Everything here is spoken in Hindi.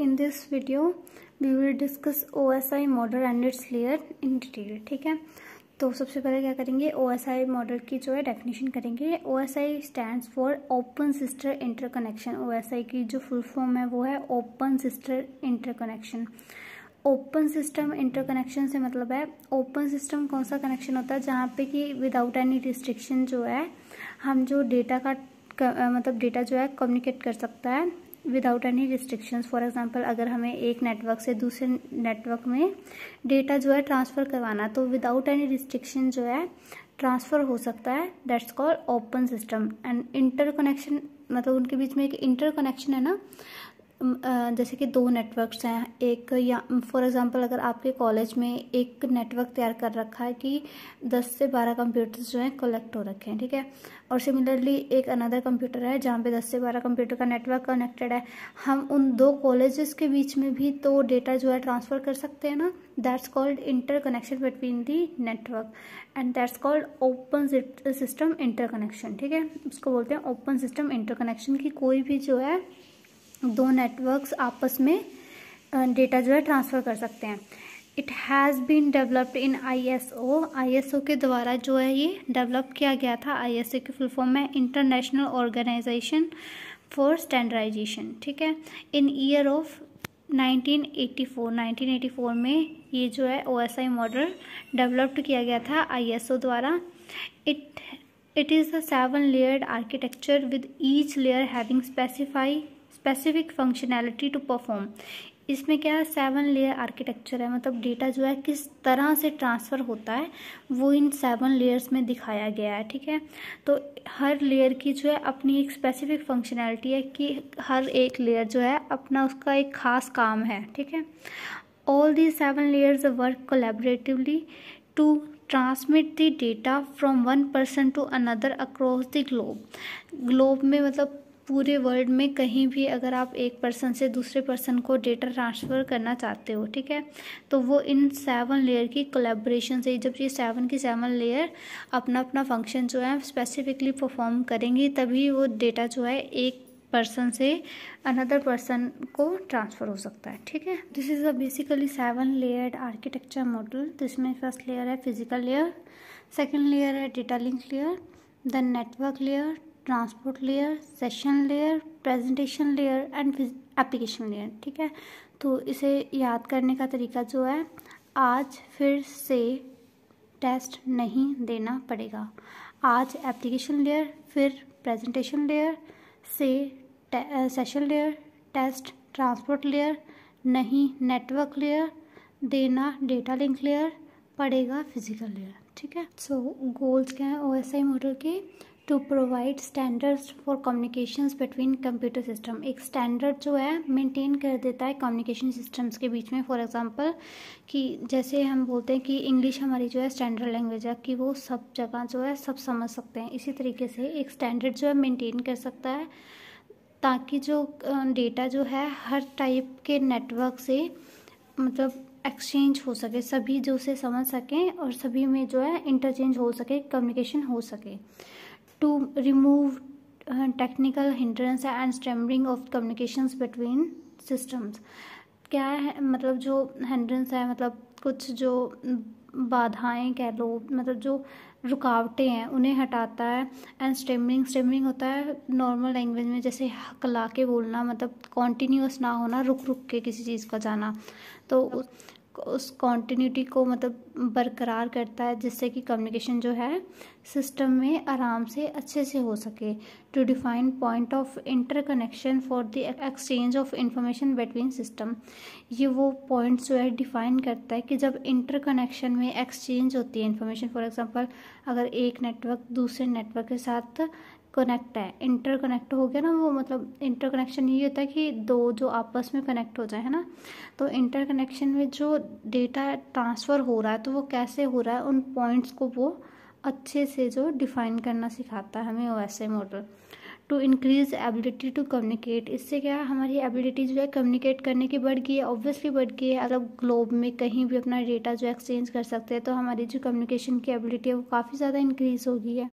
in this video we will discuss OSI model and its layer in detail. ठीक है, तो सबसे पहले क्या करेंगे, OSI मॉडल की जो है डेफिनेशन करेंगे. OSI stands for open sister interconnection. OSI की जो फुल फॉर्म है वो है open sister interconnection. Open system interconnection से मतलब है, ओपन सिस्टम कौन सा कनेक्शन होता है जहाँ पे कि विदाउट एनी रिस्ट्रिक्शन जो है हम जो डेटा का मतलब डेटा जो है कम्युनिकेट कर सकता है without any restrictions. For example अगर हमें एक नेटवर्क से दूसरे नेटवर्क में डेटा जो है ट्रांसफ़र करवाना तो विदाउट एनी रिस्ट्रिक्शन जो है ट्रांसफ़र हो सकता है. That's called open system. And interconnection मतलब उनके बीच में एक इंटरकनेक्शन है ना, जैसे कि दो नेटवर्क्स हैं एक, या फॉर एग्जांपल अगर आपके कॉलेज में एक नेटवर्क तैयार कर रखा है कि 10 से 12 कंप्यूटर्स जो हैं कलेक्ट हो रखे हैं, ठीक है, और सिमिलरली एक अनदर कंप्यूटर है जहाँ पे 10 से 12 कंप्यूटर का नेटवर्क कनेक्टेड है. हम उन दो कॉलेजेस के बीच में भी तो डेटा जो है ट्रांसफ़र कर सकते हैं ना. That's called interconnection between the network and that's called open system interconnection. ठीक है, उसको बोलते हैं ओपन सिस्टम इंटरकनेक्शन की कोई भी जो है दो नेटवर्क्स आपस में डेटा जो है ट्रांसफ़र कर सकते हैं. It has been developed in ISO के द्वारा जो है ये डेवलप किया गया था. ISO की फुल फॉर्म है इंटरनेशनल ऑर्गेनाइजेशन फॉर स्टैंडर्डाइजेशन. ठीक है, इन ईयर ऑफ 1984 में ये जो है OSI मॉडल डेवलप्ड किया गया था ISO द्वारा. It is a 7 layered architecture with each layer having specific functionality to perform. इसमें क्या है, 7 लेयर आर्किटेक्चर है, मतलब डेटा जो है किस तरह से ट्रांसफ़र होता है वो इन 7 लेयर्स में दिखाया गया है. ठीक है, तो हर लेयर की जो है अपनी एक स्पेसिफिक फंक्शनैलिटी है कि हर एक लेयर जो है अपना उसका एक ख़ास काम है. ठीक है, all the 7 layers work collaboratively to transmit the data from one person to another across the globe में मतलब पूरे वर्ल्ड में कहीं भी अगर आप एक पर्सन से दूसरे पर्सन को डेटा ट्रांसफ़र करना चाहते हो, ठीक है, तो वो इन 7 लेयर की कोलैबोरेशन से, जब ये 7 की 7 लेयर अपना अपना फंक्शन जो है स्पेसिफिकली परफॉर्म करेंगी तभी वो डेटा जो है एक पर्सन से अनदर पर्सन को ट्रांसफ़र हो सकता है. ठीक है, this is a basically 7 layered architecture model. जिसमें फर्स्ट लेयर है फिजिकल लेयर, सेकेंड लेयर है data link layer, then network layer, transport layer, session layer, presentation layer and application layer. ठीक है, तो इसे याद करने का तरीका जो है, आज फिर से टेस्ट नहीं देना पड़ेगा. आज एप्लीकेशन लेयर, फिर प्रेजेंटेशन लेयर से session layer, test transport layer, नहीं नेटवर्क लेयर, देना डेटा लिंक लेयर, पड़ेगा फिजिकल लेयर. ठीक है, सो गोल्स क्या है OSI मॉडल के, to provide standards for communications between computer system. एक स्टैंडर्ड जो है मेंटेन कर देता है कम्युनिकेशन सिस्टम्स के बीच में. फॉर एग्जांपल कि जैसे हम बोलते हैं कि इंग्लिश हमारी जो है स्टैंडर्ड लैंग्वेज है कि वो सब जगह जो है सब समझ सकते हैं. इसी तरीके से एक स्टैंडर्ड जो है मेंटेन कर सकता है ताकि जो डेटा जो है हर टाइप के नेटवर्क से मतलब एक्सचेंज हो सके, सभी जो उसे समझ सकें और सभी में जो है इंटरचेंज हो सके, कम्युनिकेशन हो सके. To remove technical hindrance and stammering of communications between systems. क्या है मतलब जो hindrance है मतलब कुछ जो बाधाएं कह लो, मतलब जो रुकावटें हैं उन्हें हटाता है. एंड स्टेमरिंग होता है नॉर्मल लैंग्वेज में जैसे हकला के बोलना, मतलब कॉन्टीन्यूअस ना होना, रुक रुक के किसी चीज़ का जाना, तो उस कॉन्टीन्यूटी को मतलब बरकरार करता है जिससे कि कम्युनिकेशन जो है सिस्टम में आराम से अच्छे से हो सके. To define point of interconnection for the exchange of information between system. ये वो पॉइंट्स जो है डिफाइन करता है कि जब इंटरकनेक्शन में एक्सचेंज होती है इन्फॉर्मेशन. फॉर एग्जांपल अगर एक नेटवर्क दूसरे नेटवर्क के साथ कनेक्ट है, इंटरकनेक्ट हो गया ना, वो मतलब इंटरकनेक्शन ये होता है कि दो जो आपस में कनेक्ट हो जाए, है ना. तो इंटरकनेक्शन में जो डेटा ट्रांसफ़र हो रहा है तो वो कैसे हो रहा है, उन पॉइंट्स को वो अच्छे से जो डिफाइन करना सिखाता है हमें OSI model. To increase ability to communicate. इससे क्या है, हमारी एबिलिटी जो है कम्युनिकेट करने की बढ़ गई है, ऑब्वियसली बढ़ गई है. अगर ग्लोब में कहीं भी अपना डेटा जो एक्सचेंज कर सकते हैं तो हमारी जो कम्युनिकेशन की एबिलिटी है वो काफ़ी ज़्यादा इंक्रीज़ हो गई है.